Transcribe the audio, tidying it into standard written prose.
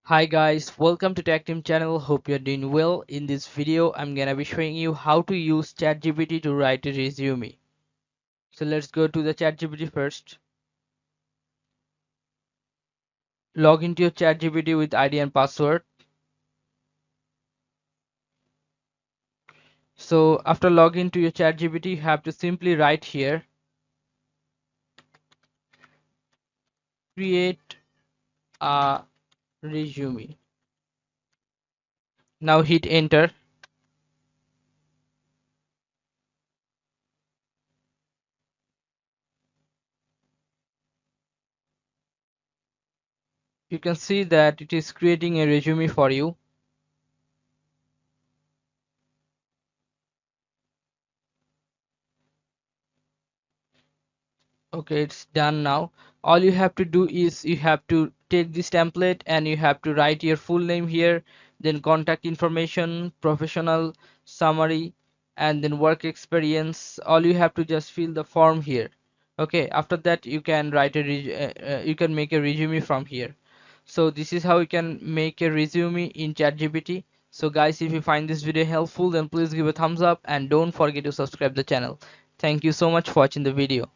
Hi guys, welcome to Tech Team channel. Hope you're doing well. In this video, I'm gonna be showing you how to use ChatGPT to write a resume. So let's go to the ChatGPT first. Log into your ChatGPT with ID and password. So after login to your ChatGPT, you have to simply write here, create a resume. Now hit enter. You can see that it is creating a resume for you. Okay, it's done now. All you have to do is you have to take this template and you have to write your full name here, then contact information, professional summary, and then work experience. All you have to just fill the form here. Okay, after that you can write you can make a resume from here. So this is how you can make a resume in ChatGPT. So guys, if you find this video helpful, then please give a thumbs up and don't forget to subscribe the channel. Thank you so much for watching the video.